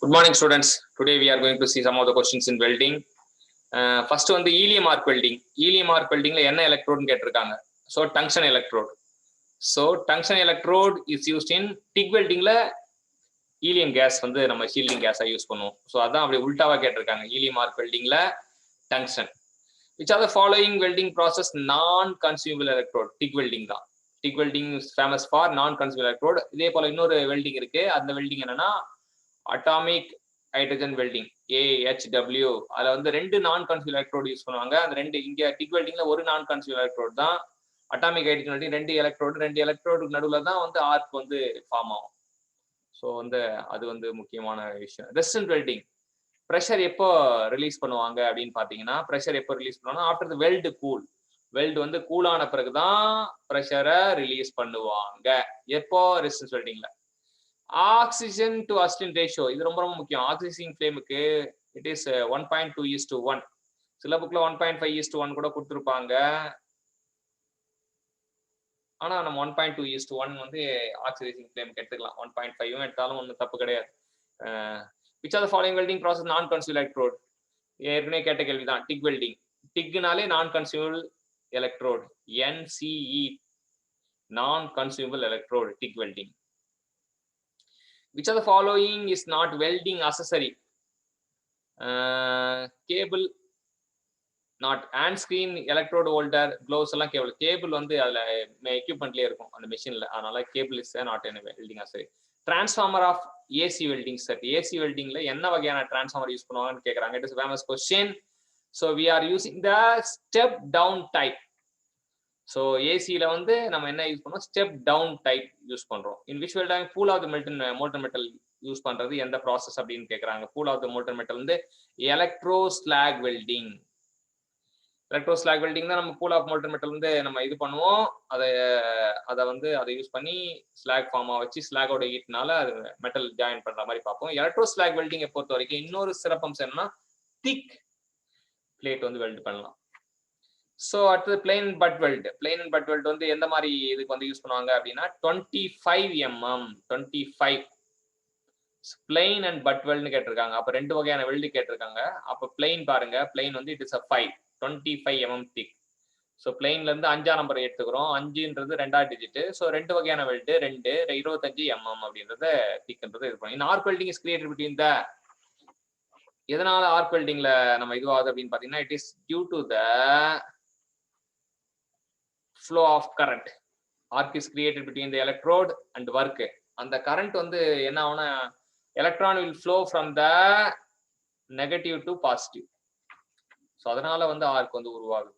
Good morning, students. Today we are going to see some of the questions in welding. First வந்து helium arc welding. Helium arc weldingல என்ன எலக்ட்ரோட்னு கேட்டிருக்காங்க. So tungsten electrode. So tungsten electrode is used in TIG weldingல helium gas வந்து நம்ம shielding gas-ஆ use பண்ணுவோம். So அதான் அப்படி உல்டாவா கேட்டிருக்காங்க. helium arc weldingல tungsten. Which are the following welding process non-consumable electrode? TIG welding தான். TIG welding is famous for non-consumable electrode. இதே போல இன்னொரு வெல்டிங் இருக்கு. அந்த வெல்டிங் என்னன்னா அட்டாமிக் ஹைட்ரஜன் வெல்டிங் AHW. அதுல வந்து ரெண்டு நான் கன்சியூல் எலக்ட்ரோடு யூஸ் பண்ணுவாங்க. அந்த ரெண்டு இங்க டிக் வெல்டிங்ல ஒரு நான் கன்சியூல் எலக்ட்ரோடு தான். அட்டாமிக் ஹைட்ரஜன் வெல்டிங் ரெண்டு எலக்ட்ரோடுக்கு நடுவுல தான் வந்து ஆர்க் வந்து ஃபார்ம் ஆகும். ஸோ வந்து அது வந்து முக்கியமான விஷயம். ரெசிஸ்டன்ட் வெல்டிங் ப்ரெஷர் எப்போ ரிலீஸ் பண்ணுவாங்க அப்படின்னு பாத்தீங்கன்னா, ப்ரெஷர் எப்போ ரிலீஸ் பண்ணுவாங்கன்னா after the weld cool. Weld வந்து கூலான பிறகுதான் ப்ரெஷரை ரிலீஸ் பண்ணுவாங்க. எப்போ? ரெசிஸ்டன்ஸ் வெல்டிங்ல. ஆக்சிஜன் டு அசிட்டின் ரேஷியோ இது ரொம்ப ரொம்ப முக்கியம். ஆக்சிஜன் ஃப்ளேமுக்கு இட் இஸ் 1.2:1. சில புக்ல 1.5:1 கூட கொடுத்துருப்பாங்க. ஆனா நம்ம 1.2:1 வந்து ஆக்சிடைசிங் ஃப்ளேமுக்கு எடுத்துக்கலாம். 1.5 எடுத்தாலும் ஒன்றும் தப்பு கிடையாது. Which are the following welding process நான் கன்சியூல் எலக்ட்ரோட்? ஏற்கனவே கேட்ட கேள்விதான். Tick welding. டிக்னாலே non consumable electrode. NCE non consumable electrode. TIG welding. Which of the following is not welding accessory? Cable not. Hand screen, electrode holder, gloves எல்லாம் cable வந்து அதுல எக்யூப்மெண்ட்லயே இருக்கும் அந்த மெஷின்ல. அதனால cable is not an welding accessory. Transformer of AC welding set. AC வெல்டிங்ல என்ன வகையான டிரான்ஸ்ஃபார்மர் யூஸ் பண்ணுவாங்கன்னு கேக்குறாங்க. It is famous question. So we are using the step down type. So ஏசியில் வந்து நம்ம என்ன யூஸ் பண்ணுவோம்? ஸ்டெப் டவுன் டைப் யூஸ் பண்ணுறோம். In which welding pool of the molten metal use பண்ணுறது எந்த ப்ராசஸ் அப்படின்னு கேட்குறாங்க. Pool of the molten metal வந்து electro slag welding. Electro slag welding தான் நம்ம பூல் ஆஃப் மோல்டன் மெட்டல் வந்து நம்ம இது பண்ணுவோம். அதை யூஸ் பண்ணி ஸ்லாக் ஃபார்மாக வச்சு ஸ்லாகோட ஹீட்னால அது மெட்டல் ஜாயின் பண்ணுற மாதிரி பார்ப்போம். எலக்ட்ரோ ஸ்லாக் வெல்டிங்கை பொறுத்த வரைக்கும் இன்னொரு சிறப்பம்சம் என்னன்னா திக் பிளேட் வந்து வெல்ட் பண்ணலாம். ஸோ அடுத்தது plain but weld. Plain and but weld வந்து எந்த மாதிரி இதுக்கு வந்து யூஸ் பண்ணுவாங்க அப்படின்னா 25 mm 25 பிளெயின் அண்ட் பட் வெல்ட்னு கேட்டிருக்காங்க. அப்போ ரெண்டு வகையான வெல்டு கேட்டிருக்காங்க. அப்போ பிளெயின் பாருங்க, பிளெயின் வந்து it is 25 mm thick. So பிளெயின்ல இருந்து 5ஆம் நம்பர் எடுத்துக்கிறோம். 5ன்றது 2ஆம் டிஜிட். ஸோ ரெண்டு வகையான வெல்டு 25 mm அப்படின்றத திக்ன்றது இது பண்ணுவோம். Arc welding is created between the. எதனால ஆர்க் வெல்டிங்ல நம்ம இதுவாகுது அப்படின்னு பாத்தீங்கன்னா it is due to the flow of current. Arc is created between the electrode and work. அந்த current வந்து என்ன ஆகும்னா electron will flow from the negative to positive. So அதனால வந்து ஆர்க் வந்து உருவாகுது.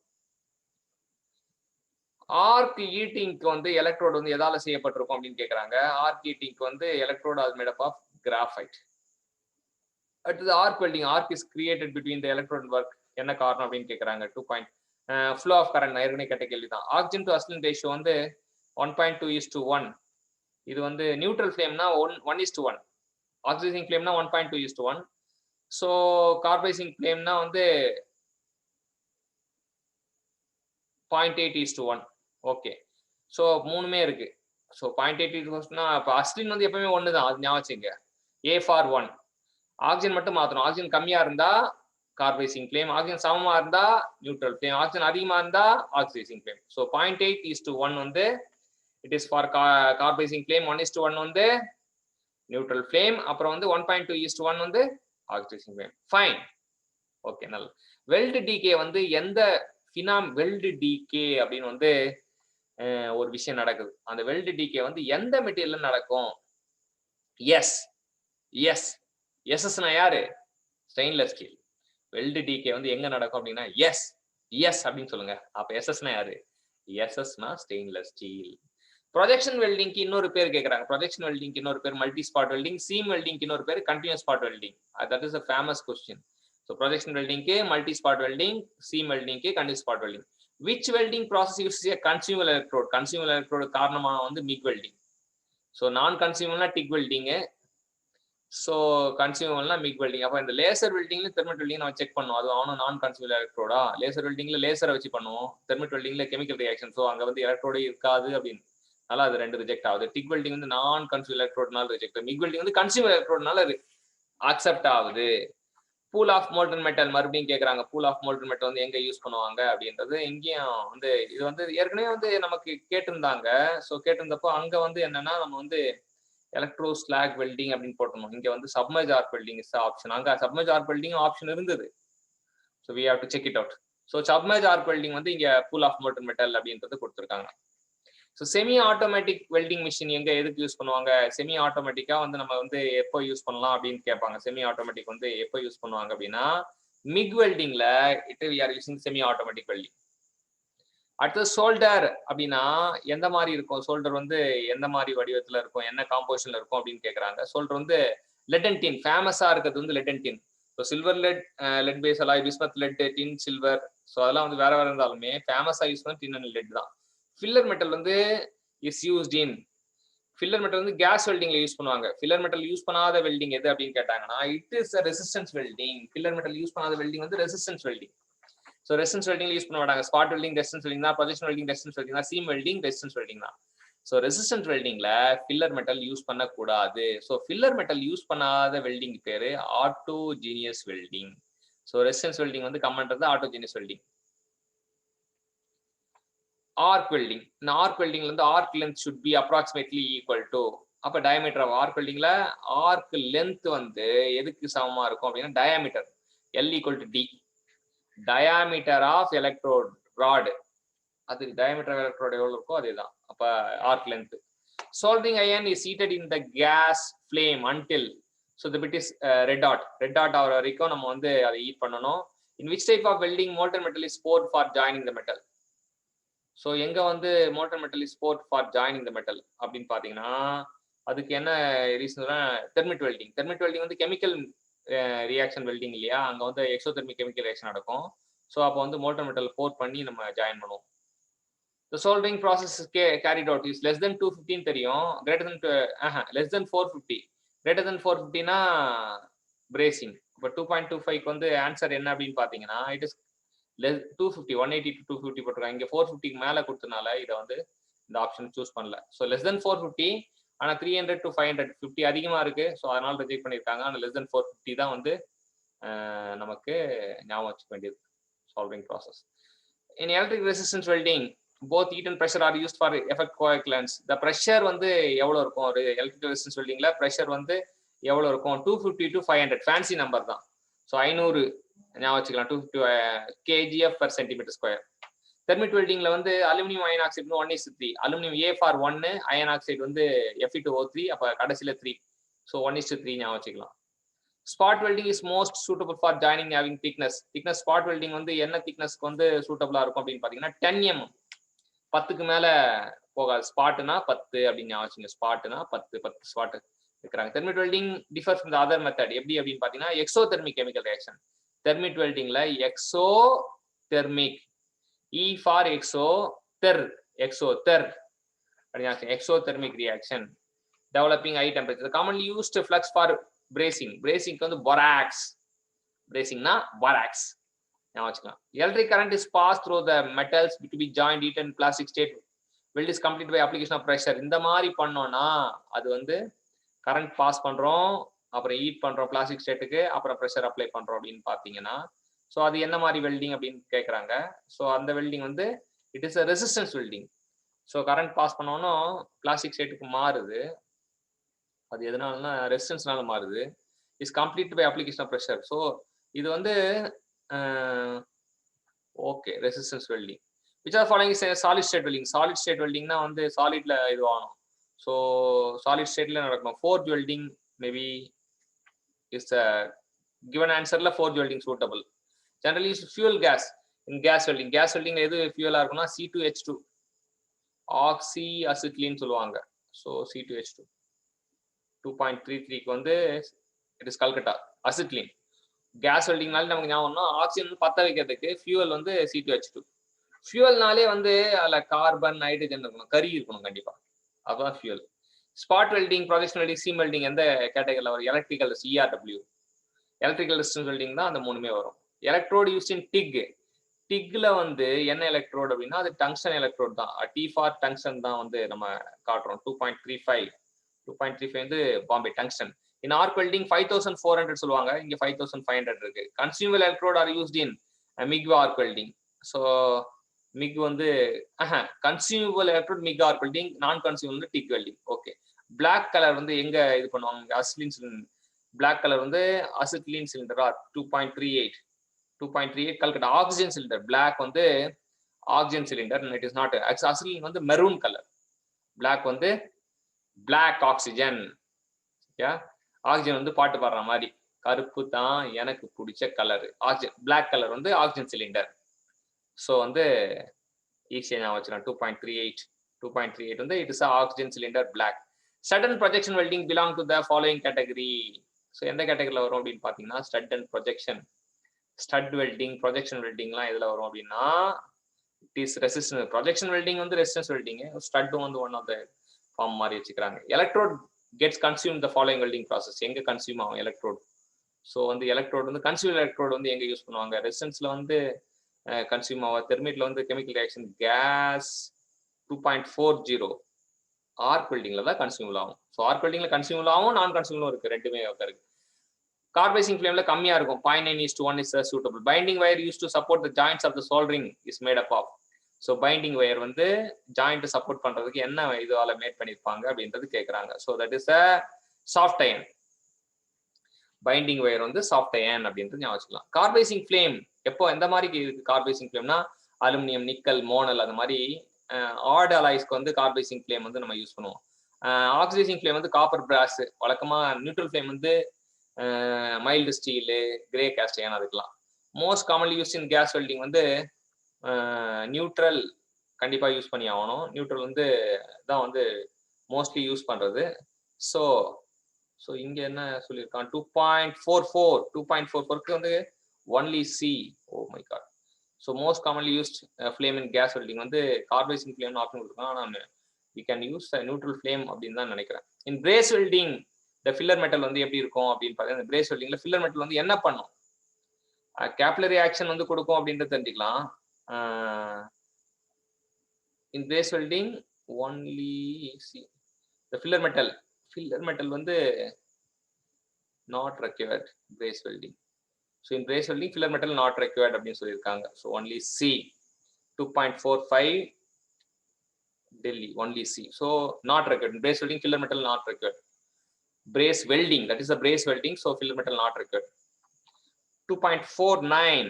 ஆர்க் ஹீட்டிங்க்கு வந்து எலக்ட்ரோடு வந்து எதால செய்யப்பட்டிருக்கும் அப்படின்னு கேட்குறாங்க. ஆர்க் ஹீட்டிங்க்கு வந்து electrode are made up of graphite. அடுத்தது arc welding. Arc is created between the electrode and work. என்ன காரணம் அப்படின்னு கேட்குறாங்க. 2. ஃப்ளோ ஆஃப் கரண்ட் ஏற்கனவே கேட்ட கேள்வி தான். ஆக்சிஜன் டு அசிட்டின் ரேஷியோ வந்து 1.2:1. இது வந்து நியூட்ரல் ஃப்ளேம்னா 1:1. ஆக்சிஜன் ஃப்ளேம்னா 1.2:1. ஸோ கார்பைசிங் ஃப்ளேம்னா வந்து 0.8:1. ஓகே. ஸோ மூணுமே இருக்கு. ஸோ 0.8:1னா இப்போ அசிட்டின் வந்து எப்பவுமே ஒன்று தான். அது ஞாபகம் வச்சுங்க. A for 1. ஆக்சிஜன் மட்டும் மாற்றணும். ஆக்சிஜன் கம்மியா இருந்தா கார்பைசிங் ஃப்ளேம், ஆக்சிஜன் சமமா இருந்தா நியூட்ரல் ஃப்ளேம், ஆக்சிஜன் அதிகமா இருந்தா ஆக்சிடைசிங் ஃப்ளேம். ஸோ 0.8:1 வந்து இட் இஸ் ஃபார் கார்பைசிங் ஃப்ளேம், 1:1 வந்து நியூட்ரல் ஃப்ளேம், அப்புறம் வந்து 1.2:1 வந்து ஆக்சிடைசிங் ஃப்ளேம். ஃபைன். ஓகே, நல்ல. வெல்டு டிகே வந்து எந்த வெல்டு டிகே அப்படின்னு வந்து ஒரு விஷயம் நடக்குது. அந்த வெல்டு டிகே வந்து எந்த மெட்டீரியல்ல நடக்கும்? எஸ்எஸ்னா யாரு? Stainless steel. வெல்டு டிகே வந்து எங்க நடக்கும் அப்படின்னா எஸ் அப்படின்னு சொல்லுங்க. அப்ப எஸ்எஸ்னா யாரு? எஸ்எஸ்னா ஸ்டெயின்லெஸ் ஸ்டீல். ப்ரொஜெக்ஷன் வெல்டிங்க்கு இன்னொரு பேர் கேட்கறாங்க. ப்ரொஜெக்ஷன் வெல்டிங்க்கு இன்னொரு பேர் மல்டி ஸ்பாட் வெல்டிங். சீம் வெல்டிங்க்கு இன்னொரு பேர் continuous spot welding. That is a famous question. So projection வெல்டிங்க்கு மல்டி ஸ்பாட் வெல்டிங், சீம் வெல்டிங்க்கு continuous spot welding. Which welding process use consumer electrode? Consumer electrode காரணமாக வந்து மிக் வெல்டிங். ஸோ நான் கன்சியூமர்னா TIG வெல்டிங்கு. So கன்சியூமர்னா MIG welding. அப்போ இந்த laser வெல்டிங்ல தெர்மட் வெல்டிங் நம்ம செக் பண்ணுவோம். அது அவனும் நான் கன்சியூமர் எலக்ட்ரோடா? லேசர் வெல்டிங்ல லேசரை வச்சு பண்ணுவோம். தெர்மட் வெல்டிங்ல கெமிக்கல் ரியாக்ஷன். ஸோ அங்க வந்து எலக்ட்ரோடே இருக்காது அப்படின்னு. அதனால அது ரெண்டு ரிஜெக்ட் ஆகுது. டிக் வெல்டிங் வந்து நான் கன்சியூமர் எலக்ட்ரோட்னால ரிஜெக்ட். மிக் வெல்டிங் வந்து கன்சியூமர் எலக்ட்ரோட்னால அக்செப்ட் ஆகுது. பூல் ஆஃப் மோல்டன் மெட்டல் மறுபடியும் கேட்குறாங்க. பூல் ஆஃப் மோல்டன் மெட்டல் வந்து எங்க யூஸ் பண்ணுவாங்க அப்படின்றது இங்கேயும் வந்து இது வந்து ஏற்கனவே வந்து நமக்கு கேட்டிருந்தாங்க. ஸோ கேட்டிருந்தப்போ அங்க வந்து என்னன்னா நம்ம வந்து எலக்ட்ரோ ஸ்லாக் வெல்டிங் அப்படின்னு போட்டணும். இங்க வந்து submerge arc welding is option. அங்க சப்மர்ஜ் ஆர்க் வெல்டிங் ஆப்ஷன் இருந்தது. So we have to check it out. So submerge arc welding வந்து இங்க பூல் ஆஃப் மோல்டன் மெட்டல் அப்படின்றது கொடுத்துருக்காங்க. So semi automatic welding machine எங்க எதுக்கு யூஸ் பண்ணுவாங்க? செமி ஆட்டோமேட்டிக்கா வந்து நம்ம வந்து எப்போ யூஸ் பண்ணலாம் அப்படின்னு கேட்பாங்க. செமி ஆட்டோமேட்டிக் வந்து எப்போ யூஸ் பண்ணுவாங்க அப்படின்னா மிக் வெல்டிங்ல we are using semi automatic welding. அடுத்தது சோல்டர் அப்படின்னா எந்த மாதிரி இருக்கும்? சோல்டர் வந்து எந்த மாதிரி வடிவத்துல இருக்கும், என்ன காம்போசிஷன்ல இருக்கும் அப்படின்னு கேட்கறாங்க. சோல்டர் வந்து லெட் அண்ட் டின், ஃபேமஸா இருக்கிறது வந்து lead and tin. So silver lead, lead base alloy, bismuth lead, tin silver. So அதெல்லாம் வந்து வேற வேற இருந்தாலுமே ஃபேமஸா யூஸ் பண்ண டின் அண்ட் லெட் தான். ஃபில்லர் மெட்டல் வந்து is used in, filler metal வந்து கேஸ் வெல்டிங்ல யூஸ் பண்ணுவாங்க. ஃபில்லர் மெட்டல் யூஸ் பண்ணாத வெல்டிங் எது அப்படின்னு கேட்டாங்கன்னா it is resistance welding. Filler metal use பண்ணாத வெல்டிங் வந்து resistance welding. So resistance welding use பண்ண மாட்டாங்க. ஸ்பாட் வெல்டிங் ரெசிஸ்டன்ஸ் வெல்டிங் தான், ப்ரொஜெக்ஷன் வெல்டிங் ரெசிஸ்டன்ஸ் வெல்டிங் தான், சீம் வெல்டிங் ரெசிஸ்டன்ஸ் வெல்டிங் தான். ஸோ ரெசிஸ்டன்ஸ் வெல்டிங்ல ஃபில்லர் மெட்டல் யூஸ் பண்ணக்கூடாது. So filler metal use பண்ணாத வெல்டிங் பேரு autogenous welding. So resistance welding வந்து கம்மன்றது ஆட்டோஜீனியஸ் வெல்டிங். Arc welding. இந்த ஆர்க் வெல்டிங்ல இருந்து arc length should be approximately equal to, அப்ப டயமீட்டர் ஆஃப் ஆர்க் வெல்டிங்ல ஆர்க் லென்த் வந்து எதுக்கு சமமா இருக்கும் அப்படின்னா diameter, L equal to D, diameter of electrode rod. அது டயாமீட்டர் எலக்ட்ரோட் எவ்வளவு இருக்கோ அதேதான். அப்ப arc length. soldering iron is heated in the gas flame until, so the bit is red dot ஆகிற வரைக்கும் நம்ம வந்து அதை ஹீட் பண்ணணும். in which type of welding molten metal is poured for joining the metal? So எங்க வந்து molten metal is poured for joining the metal அப்படின்னு பாத்தீங்கன்னா அதுக்கு என்ன ரீசன்னா தெர்மிட் வெல்டிங். தெர்மிட் வெல்டிங் வந்து கெமிக்கல் ரியாக்ஷன் வெல்டிங் இல்லையா, அங்க வந்து எக்ஸோதெர்மிக் கெமிக்கல் ரியாக்ஷன் நடக்கும். ஸோ அப்போ வந்து மோல்டன் மெட்டல் போர்ட் பண்ணி நம்ம ஜாயின் பண்ணுவோம். The soldering process carried out is less than 215 தெரியும், greater than less than 450, greater than 450னா பிரேசிங். இப்போ 2.25க்கு வந்து ஆன்சர் என்ன அப்படின்னு பாத்தீங்கன்னா இட் இஸ் 250, 180 to 250 போட்டிருக்காங்க. இங்க 450க்கு மேல கொடுத்தனால இதை வந்து இந்த ஆப்ஷன் சூஸ் பண்ணல. ஸோ லெஸ் தென் 450, ஆனா 300 to 550 அதிகமா இருக்கு. ஸோ அதனால ரிஜெக்ட் பண்ணியிருக்காங்க. ஆனால் லெஸ் தென் 450 தான் வந்து நமக்கு ஞாபகம் வச்சுக்க வேண்டியது solving process. In electric resistance welding both heat and pressure are used for effect coalescence. இந்த ப்ரெஷர் வந்து எவ்வளவு இருக்கும் ஒரு எலக்ட்ரிக் ரெசிஸ்டன்ஸ் வெல்டிங்ல? ப்ரெஷர் வந்து எவ்வளவு இருக்கும்? 250 to 500, ஃபேன்சி நம்பர் தான். ஸோ 500 ஞாபகம் வச்சுக்கலாம், 250 kgf per centimeter square. Thermit வெல்டிங்ல வந்து aluminium iron oxide 1:3, aluminium A for 1, iron oxide வந்து Fe2O3, அப்ப கடைசியில 3. ஸோ 1:3 ஞாபகம் வச்சுக்கலாம். Spot welding is most suitable for joining having thickness. Thickness spot welding வந்து என்ன திக்னஸ்க்கு வந்து சூட்டபிளா இருக்கும் அப்படின்னு பாத்தீங்கன்னா 10 mm, 10க்கு மேல போகாது. ஸ்பாட்னா 10 அப்படின்னு ஞாபகம் வச்சுங்க. ஸ்பாட்னா 10 ஸ்பாட் இருக்கிறாங்க. Thermit welding differ from the other method. எப்படி அப்படின்னு பாத்தீங்கன்னா எக்ஸோதெர்மிக் கெமிக்கல் ரியாக்ஷன். தெர்மிட் வெல்டிங்ல exothermic, E for exother, exother exothermic reaction developing high temperature. Commonly used flux for bracing. Bracing வந்து borax. bracingனா borax ஞாபகம் வச்சுக்கலாம். Electric current is passed through the metals to be joined heat and plastic state. Weld is completed by application of pressure. இந்த மாதிரி பண்ணோம்னா அது வந்து current pass பண்றோம், அப்புறம் ஹீட் பண்றோம் பிளாஸ்டிக் ஸ்டேட்டுக்கு, அப்புறம் ப்ரெஷர் அப்ளை பண்றோம் அப்படின்னு பாத்தீங்கன்னா ஸோ அது என்ன மாதிரி வெல்டிங் அப்படின்னு கேட்குறாங்க. ஸோ அந்த வெல்டிங் வந்து it is a resistance welding. So current pass பண்ணோம்னா பிளாஸ்டிக் ஸ்டேட்டுக்கு மாறுது. அது எதனாலனா ரெசிஸ்டன்ஸ்னால மாறுது. Is complete by application of pressure. So இது வந்து okay resistance welding. Which are following is solid state welding. சாலிட் ஸ்டேட் வெல்டிங்னா வந்து சாலிட்ல இது ஆகணும். ஸோ சாலிட் ஸ்டேட்ல நடக்கணும். Forge welding maybe is given ஆன்சர்ல forge welding suitable. Generally use fuel gas in gas welding. Gas welding எது ஃபியூலா இருக்கும்னா C2H2, ஆக்சி அசிட்லீன் சொல்லுவாங்க. ஸோ C2H2 2.33க்கு வந்து இட் இஸ் கல்கட்டா அசிட்லீன். கேஸ் வெல்டிங்னாலே நமக்கு ஞாபகம்னா ஆக்சிஜன் பத்த வைக்கிறதுக்கு ஃபியூவல் வந்து C2H2. ஃபியூவல்னாலே வந்து அதுல கார்பன் நைட்ரஜன் இருக்கணும், கரி இருக்கணும் கண்டிப்பா, அதுதான் fuel. Spot welding, projection welding, seam welding எந்த கேட்டகரியில் வரும்? Electrical ERW, electrical resistance welding தான் அந்த மூணுமே வரும். Electrode use in TIG. டிக்ல வந்து என்ன எலக்ட்ரோடு அப்படின்னா அது டங்ஸ்டன் எலக்ட்ரோடு தான். T ஃபார் டங்ஸ்டன் தான் வந்து நம்ம காட்டுறோம். 2.35 வந்து Bombay tungsten. In arc welding 5400 சொல்லுவாங்க, இங்க 5500 இருக்கு. Consumable electrode are used in MIG arc welding. So MIG வந்து consumable electrode MIG arc welding, non consumable TIG welding. Okay. Black color வந்து எங்க இது பண்ணுவாங்க? acetylene cylinder. Black color வந்து acetylene cylinder or 2.38 Calcutta oxygen cylinder. Black வந்து oxygen cylinder and it is not acetylene வந்து maroon color. Black வந்து black oxygen. Yeah oxygen வந்து பாட்டு பாடுற மாதிரி கருப்பு தான் எனக்கு பிடிச்ச கலர். ஆக்சிஜன் பிளாக் கலர் வந்து ஆக்சிஜன் சிலிண்டர். ஸோ வந்து ஈஸியாக நான் வச்சுக்கலாம். 2.38 வந்து it is oxygen cylinder black. Stud and projection welding belong to the following category. So எந்த கேட்டகரியில் வரும் அப்படின்னு பார்த்தீங்கன்னா stud and projection. Stud welding projection வெல்டிங்லாம் எதில் வரும் அப்படின்னா it is resistance. Projection welding வந்து ரெசிஸ்டன்ஸ் வெல்டிங், ஸ்டட்டும் வந்து ஒன் ஆஃப் த ஃபார்ம் மாதிரி வச்சுக்கிறாங்க. Electrode gets consumed the following welding process. எங்க கன்சியூம் ஆகும் எலக்ட்ரோட்? ஸோ வந்து எலக்ட்ரோட் வந்து கன்சியூம் எலக்ட்ரோட் வந்து எங்க யூஸ் பண்ணுவாங்க? ரெசிஸ்டன்ஸ்ல வந்து கன்சியூம் ஆகும். தெர்மிட்ல வந்து கெமிக்கல் ரியாக்ஷன் கேஸ் 2.40 ஆர்க் வெல்டிங்ல தான் கன்சியூம் ஆகும். ஸோ ஆர்க் வெல்டிங்ல கன்சியூம் ஆகும், நான் கன்சியூம் இருக்கு, ரெண்டுமே இருக்கு. கார்பைசிங் ஃபிளேம்ல கம்மியா இருக்கும். 0.9:1 is suitable. Binding wire used to support the joints of the soldering is made up of. So binding wire வந்து ஜாயிண்ட் சப்போர்ட் பண்றதுக்கு என்ன இதுவால மேட் பண்ணிருப்பாங்க அப்படின்றது கேட்கறாங்க. So that is a soft iron. Binding wire வந்து சாஃப்ட் அயன் அப்படின்றது ஞாபகம் வச்சுக்கலாம். கார்பைசிங் ஃபிளேம் எப்போ எந்த மாதிரி இருக்கு? கார்பைசிங் ஃபிளேம்னா அலுமினியம், நிக்கல், மோனல் அந்த மாதிரி ஆட் அலாய்ஸ்க்கு வந்து கார்பைசிங் ஃபிளேம் வந்து நம்ம யூஸ் பண்ணுவோம். ஆக்சிடைசிங் ஃபிளேம் வந்து காப்பர் பிராஸ். வழக்கமா நியூட்ரல் ஃபிளேம் வந்து mild steel, grey cast iron அதுக்கெல்லாம். Most commonly use in gas welding வந்து நியூட்ரல் கண்டிப்பா யூஸ் பண்ணி ஆகணும். நியூட்ரல் வந்து தான் வந்து மோஸ்ட்லி யூஸ் பண்றது. ஸோ ஸோ இங்க என்ன சொல்லியிருக்கான்? 2.44க்கு வந்து only C. Oh my God. So most commonly used flame in gas welding வந்து கார்பைசிங் ஃபிளேம்னு ஆப்ஷன் கொடுத்துருக்கான். ஆனால் we can use neutral flame அப்படின்னு தான் நினைக்கிறேன். இன் பிரேஸ் வெல்டிங் இந்த ஃபில்லர் மெட்டல் வந்து எப்படி இருக்கும் அப்படின்னு பார்த்தீங்கன்னா, இந்த பிரேஸ் வெல்டிங்ல ஃபில்லர் மெட்டல் வந்து என்ன பண்ணும்? கேப்லரி ஆக்ஷன் வந்து கொடுக்கும் அப்படின்றது தெரிஞ்சுக்கலாம். in brace welding only see the filler metal வந்து not required brace welding. so in brace welding filler metal not required அப்படினு சொல்லிருக்காங்க. so only C. 2.45 Delhi only C. so not required. In brace welding filler metal not required. Brace welding, that is the brace welding, so filler metal not required. 2.49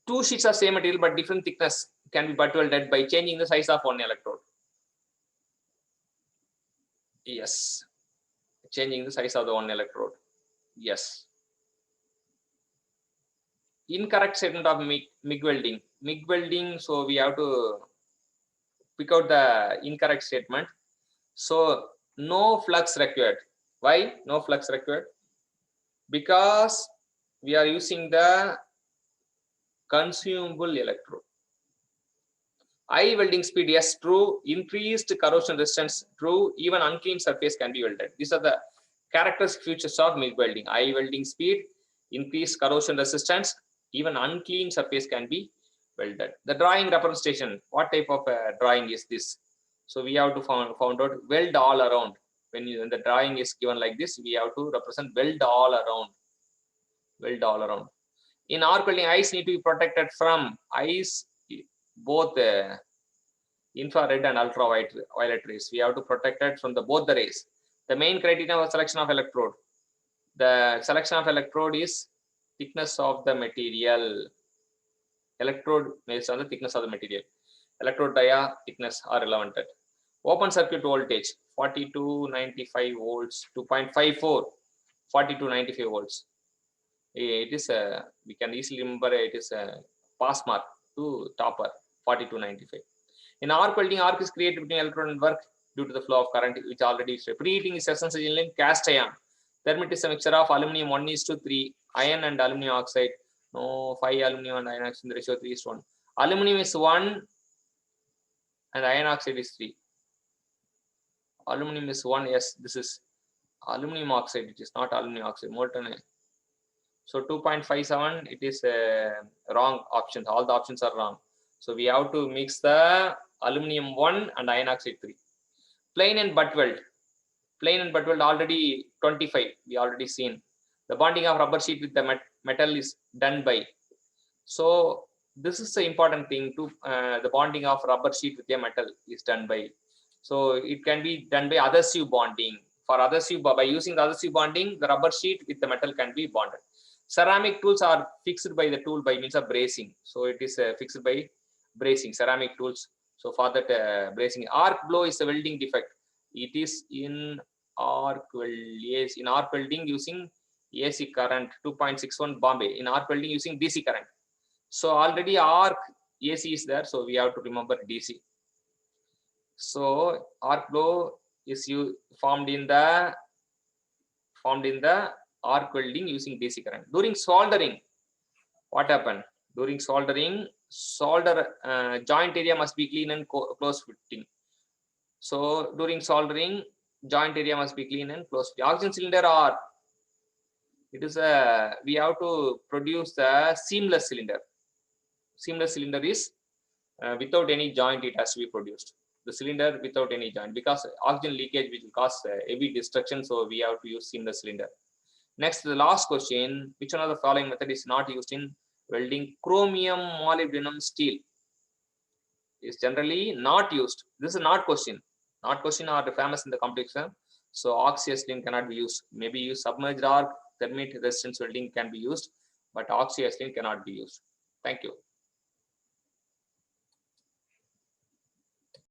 two sheets of same material but different thickness can be butt welded by changing the size of one electrode. Yes, changing the size of the one electrode. Yes. Incorrect statement of MIG welding. MIG welding, so we have to pick out the incorrect statement. So no flux required. Why no flux required? Because we are using the consumable electrode. High welding speed, yes, true. Increased corrosion resistance, true. Even unclean surface can be welded. These are the characteristic features of MIG welding. High welding speed, increased corrosion resistance, even unclean surface can be welded. The drawing representation, what type of drawing is this? So we have to find out weld all around. When the drawing is given like this, we have to represent weld all around. Weld all around. In arc welding, eyes need to be protected from eyes, both infrared and ultraviolet rays. We have to protect it from both the rays. The main criteria of selection of electrode. The selection of electrode is thickness of the material. Electrode based on the thickness of the material. Electrode dia thickness are relevant. Open circuit voltage 40-95 volts, 2.54, 40-95 volts. It is we can easily remember it is a pass mark to topper 40-95. In arc welding, arc is created between electrode and work due to the flow of current, which already is preheating is essential in cast iron. Thermit is a mixture of aluminum 1:3, iron and aluminum oxide. No, 5 aluminum and iron oxide in the ratio 3:1. Aluminum is 1 and iron oxide is 3. Aluminum is 1. Yes, this is aluminum oxide. It is not aluminum oxide. Molten. So 2.57, it is a wrong option. All the options are wrong. So we have to mix the aluminum 1 and iron oxide 3. Plain and butt weld. Plain and butt weld already 25. We already seen. The bonding of rubber sheet with the metal is done by. So this is the important thing to the bonding of rubber sheet with a metal is done by. So it can be done by adhesive bonding. For adhesive, by using the adhesive bonding, the rubber sheet with the metal can be bonded. Ceramic tools are fixed by the tool by means of bracing. So it is fixed by bracing, ceramic tools. So for that bracing, arc blow is a welding defect. It is in arc weld, yes, in arc welding using AC current 2.61 Bombay, in arc welding using DC current. So already arc AC is there, so we have to remember DC. So arc blow is formed in the arc welding using DC current. During soldering, what happened? During soldering, joint area must be clean and close fitting. So during soldering, joint area must be clean and close. The oxygen cylinder are, it is we have to produce the seamless cylinder. Seamless cylinder is without any joint, it has to be produced. The cylinder without any joint, because oxygen leakage will cause heavy destruction. So we have to use seamless cylinder. Next, the last question: which one of the following method is not used in welding chromium molybdenum steel? Is generally not used. This is not question. Not question are famous in the competition. So oxyacetylene cannot be used. Maybe use submerged arc, thermite resistance welding can be used, but oxyacetylene cannot be used. Thank you.